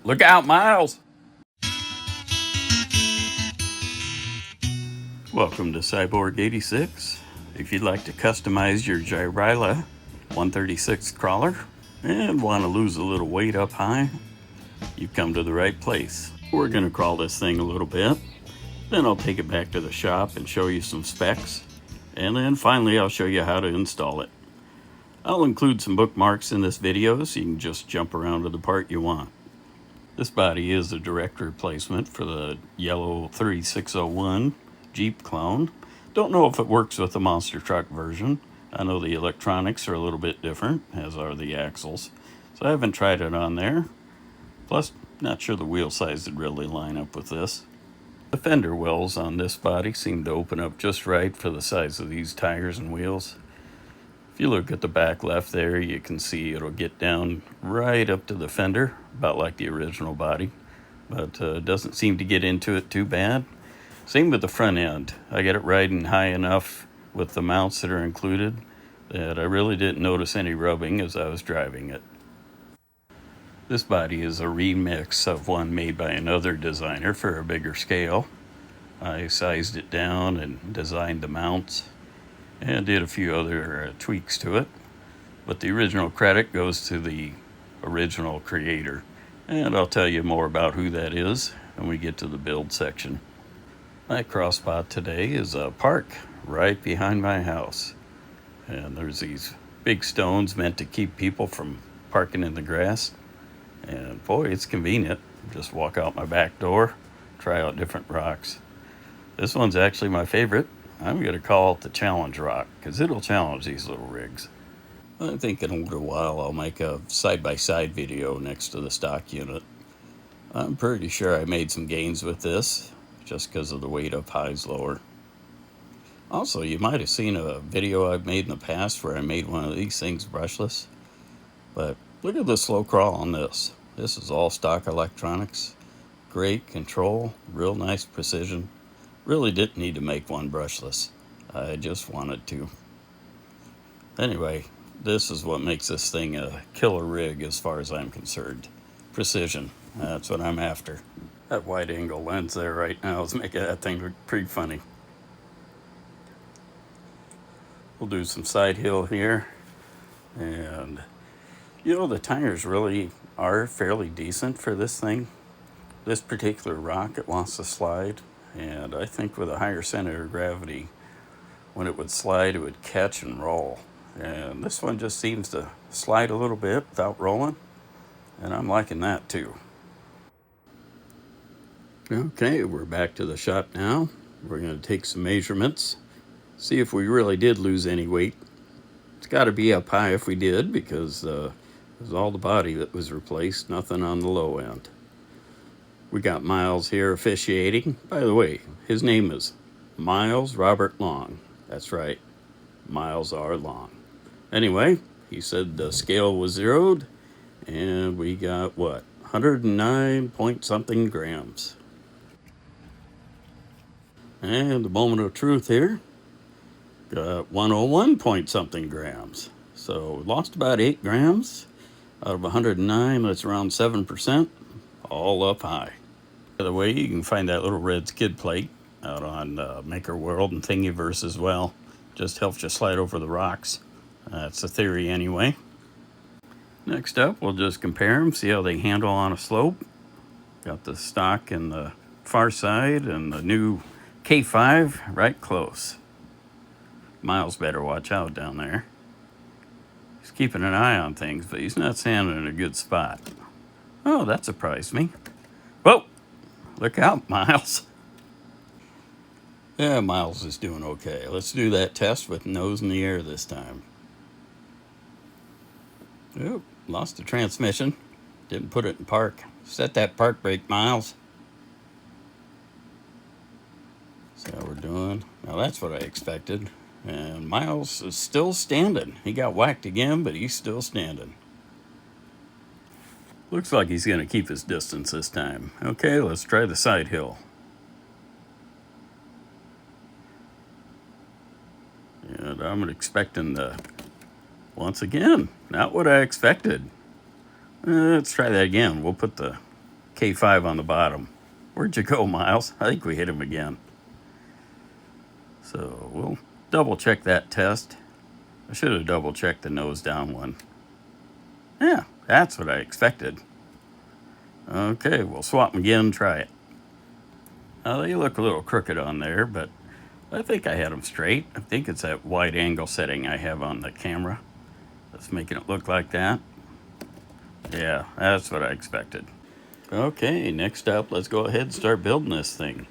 Look out, Miles! Welcome to Cyborg 86. If you'd like to customize your Jiabaile 136 crawler and want to lose a little weight up high, you've come to the right place. We're going to crawl this thing a little bit, then I'll take it back to the shop and show you some specs, and then finally I'll show you how to install it. I'll include some bookmarks in this video so you can just jump around to the part you want. This body is a direct replacement for the yellow 3601 Jeep clone. Don't know if it works with the monster truck version. I know the electronics are a little bit different, as are the axles, so I haven't tried it on there. Plus, not sure the wheel size would really line up with this. The fender wells on this body seem to open up just right for the size of these tires and wheels. If you look at the back left there, you can see it'll get down right up to the fender, about like the original body, but doesn't seem to get into it too bad. Same with the front end. I got it riding high enough with the mounts that are included that I really didn't notice any rubbing as I was driving it. This body is a remix of one made by another designer for a bigger scale. I sized it down and designed the mounts and did a few other tweaks to it, but the original credit goes to the original creator, and I'll tell you more about who that is when we get to the build section. My cross spot today is a park right behind my house, and there's these big stones meant to keep people from parking in the grass, and boy, it's convenient. Just walk out my back door, try out different rocks. This one's actually my favorite. I'm going to call it the challenge rock because it'll challenge these little rigs. I think in a little while I'll make a side-by-side video next to the stock unit. I'm pretty sure I made some gains with this just because of the weight up high is lower. Also, you might have seen a video I've made in the past where I made one of these things brushless, but look at the slow crawl on this. This is all stock electronics. Great control, real nice precision. Really didn't need to make one brushless. I just wanted to. Anyway, this is what makes this thing a killer rig as far as I'm concerned. Precision, that's what I'm after. That wide angle lens there right now is making that thing look pretty funny. We'll do some side hill here. And you know, the tires really are fairly decent for this thing. This particular rock, it wants to slide. And I think with a higher center of gravity, when it would slide, it would catch and roll. And this one just seems to slide a little bit without rolling. And I'm liking that too. Okay, we're back to the shop now. We're going to take some measurements, see if we really did lose any weight. It's got to be up high if we did, because it was all the body that was replaced, nothing on the low end. We got Miles here officiating. By the way, his name is Miles Robert Long. That's right, Miles R. Long. Anyway, he said the scale was zeroed, and we got, what, 109 point something grams. And the moment of truth here, got 101 point something grams. So lost about 8 grams out of 109. That's around 7%, all up high. By the way, you can find that little red skid plate out on Maker World and Thingiverse as well. Just helps you slide over the rocks. That's the theory anyway. Next up, we'll just compare them, see how they handle on a slope. Got the stock in the far side and the new K5 right close. Miles better watch out down there. He's keeping an eye on things, but he's not standing in a good spot. Oh, that surprised me. Whoa! Look out, Miles. Yeah, Miles is doing okay. Let's do that test with nose in the air this time. Oh, lost the transmission. Didn't put it in park. Set that park brake, Miles. See how we're doing. Now that's what I expected. And Miles is still standing. He got whacked again, but he's still standing. Looks like he's going to keep his distance this time. Okay, let's try the side hill. And I'm expecting the, once again, not what I expected. Let's try that again. We'll put the K5 on the bottom. Where'd you go, Miles? I think we hit him again. So we'll double check that test. I should have double checked the nose down one. Yeah, that's what I expected. Okay, we'll swap them again and try it. Now they look a little crooked on there, but I think I had them straight. I think it's that wide angle setting I have on the camera that's making it look like that. Yeah, that's what I expected. Okay, next up, let's go ahead and start building this thing.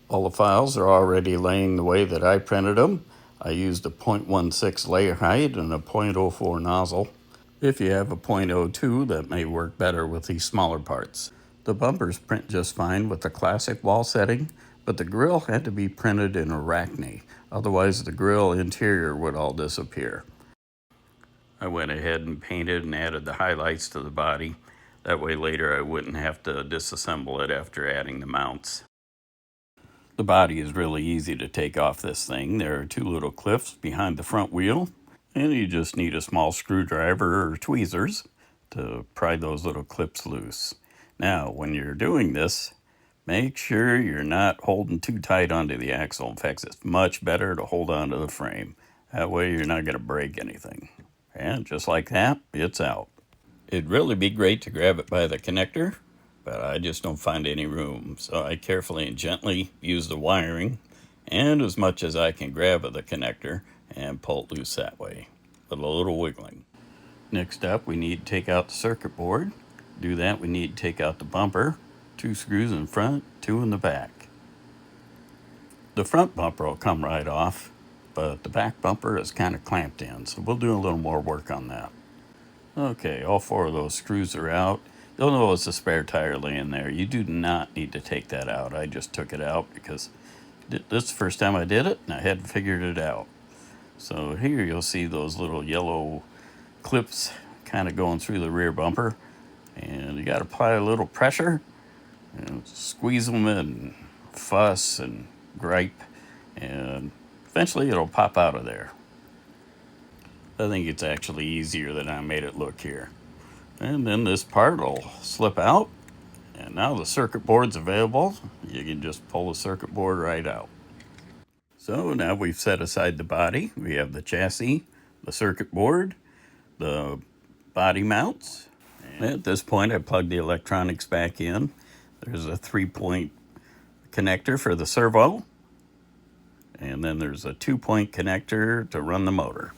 All the files are already laying the way that I printed them. I used a 0.16 layer height and a 0.04 nozzle. If you have a 0.02, that may work better with these smaller parts. The bumpers print just fine with the classic wall setting, but the grill had to be printed in Arachne, otherwise the grill interior would all disappear. I went ahead and painted and added the highlights to the body. That way later I wouldn't have to disassemble it after adding the mounts. The body is really easy to take off this thing. There are two little clips behind the front wheel, and you just need a small screwdriver or tweezers to pry those little clips loose. Now, when you're doing this, make sure you're not holding too tight onto the axle. In fact, it's much better to hold onto the frame. That way you're not going to break anything. And just like that, it's out. It'd really be great to grab it by the connector, but I just don't find any room. So I carefully and gently use the wiring and as much as I can grab of the connector and pull it loose that way with a little wiggling. Next up, we need to take out the circuit board. To do that, we need to take out the bumper, 2 screws in front, 2 in the back. The front bumper will come right off, but the back bumper is kind of clamped in, so we'll do a little more work on that. Okay, all 4 of those screws are out. You'll notice a spare tire laying there. You do not need to take that out. I just took it out because this is the first time I did it and I hadn't figured it out. So here you'll see those little yellow clips kind of going through the rear bumper, and you got to apply a little pressure and squeeze them and fuss and gripe, and eventually it'll pop out of there. I think it's actually easier than I made it look here. And then this part will slip out, and now the circuit board's available. You can just pull the circuit board right out. So now we've set aside the body. We have the chassis, the circuit board, the body mounts. And at this point, I plugged the electronics back in. There's a 3-point connector for the servo, and then there's a 2-point connector to run the motor.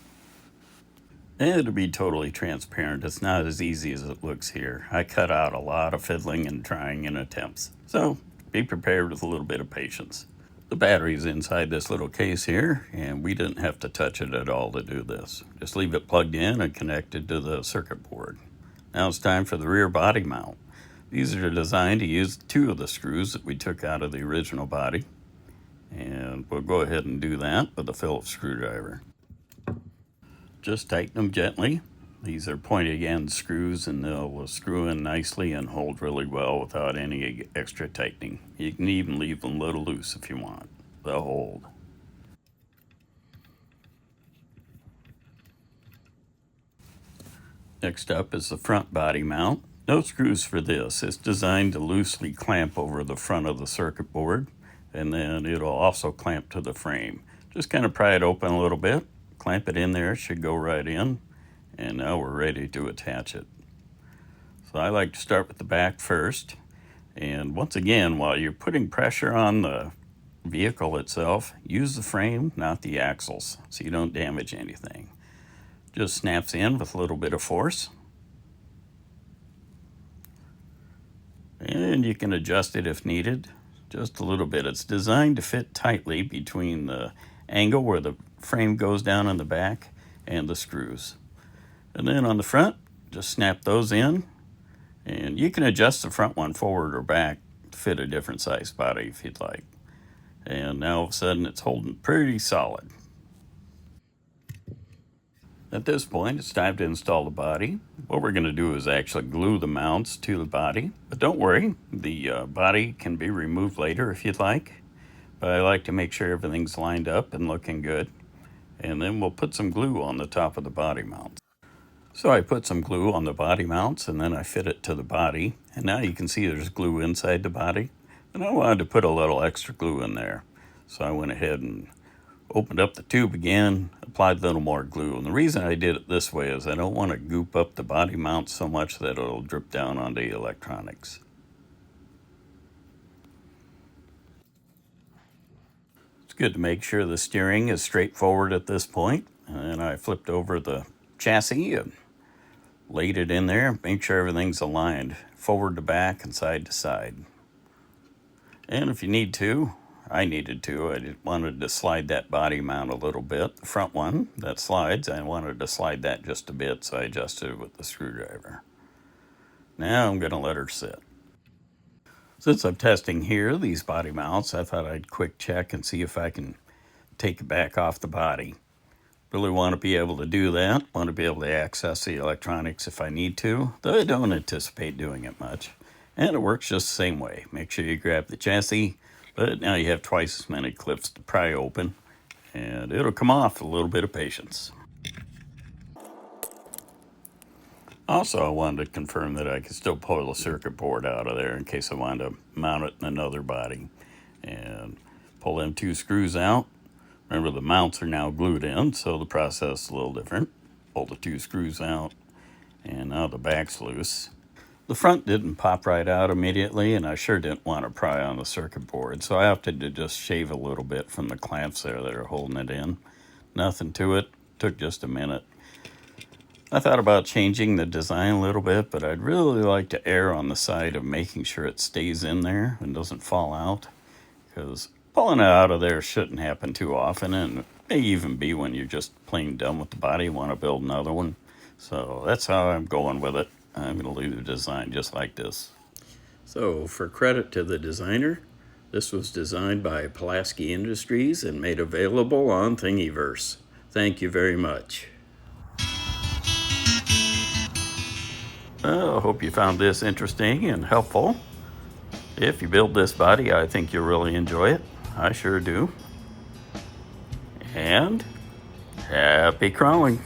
And to be totally transparent, it's not as easy as it looks here. I cut out a lot of fiddling and trying and attempts. So be prepared with a little bit of patience. The battery's inside this little case here, and we didn't have to touch it at all to do this. Just leave it plugged in and connected to the circuit board. Now it's time for the rear body mount. These are designed to use 2 of the screws that we took out of the original body. And we'll go ahead and do that with a Phillips screwdriver. Just tighten them gently. These are pointed end screws, and they'll screw in nicely and hold really well without any extra tightening. You can even leave them a little loose if you want. They'll hold. Next up is the front body mount. No screws for this. It's designed to loosely clamp over the front of the circuit board, and then it'll also clamp to the frame. Just kind of pry it open a little bit, clamp it in there, it should go right in, and now we're ready to attach it. So I like to start with the back first, and once again, while you're putting pressure on the vehicle itself, use the frame, not the axles, so you don't damage anything. Just snaps in with a little bit of force, and you can adjust it if needed, just a little bit. It's designed to fit tightly between the angle where the frame goes down on the back and the screws. And then on the front, just snap those in, and you can adjust the front one forward or back to fit a different size body if you'd like. And now all of a sudden it's holding pretty solid. At this point, it's time to install the body. What we're going to do is actually glue the mounts to the body. But don't worry, the body can be removed later if you'd like. But I like to make sure everything's lined up and looking good. And then we'll put some glue on the top of the body mount. So I put some glue on the body mounts and then I fit it to the body. And now you can see there's glue inside the body. And I wanted to put a little extra glue in there. So I went ahead and opened up the tube again, applied a little more glue. And the reason I did it this way is I don't want to goop up the body mount so much that it'll drip down onto the electronics. It's good to make sure the steering is straightforward at this point. And then I flipped over the chassis and laid it in there, make sure everything's aligned forward to back and side to side. And if you need to, I needed to, I just wanted to slide that body mount a little bit. The front one that slides, I wanted to slide that just a bit, so I adjusted it with the screwdriver. Now I'm going to let her sit. Since I'm testing here, these body mounts, I thought I'd quick check and see if I can take it back off the body. Really want to be able to do that, want to be able to access the electronics if I need to, though I don't anticipate doing it much. And it works just the same way. Make sure you grab the chassis, but now you have twice as many clips to pry open, and it'll come off with a little bit of patience. Also, I wanted to confirm that I could still pull the circuit board out of there in case I wanted to mount it in another body. And pull them 2 screws out. Remember, the mounts are now glued in, so the process is a little different. Pull the 2 screws out, and now the back's loose. The front didn't pop right out immediately, and I sure didn't want to pry on the circuit board, so I opted to just shave a little bit from the clamps there that are holding it in. Nothing to it. Took just a minute. I thought about changing the design a little bit, but I'd really like to err on the side of making sure it stays in there and doesn't fall out, because pulling it out of there shouldn't happen too often, and it may even be when you're just plain done with the body, want to build another one. So that's how I'm going with it. I'm going to leave the design just like this. So for credit to the designer, this was designed by Pulaski Industries and made available on Thingiverse. Thank you very much. Well, I hope you found this interesting and helpful. If you build this body, I think you'll really enjoy it. I sure do. And happy crawling.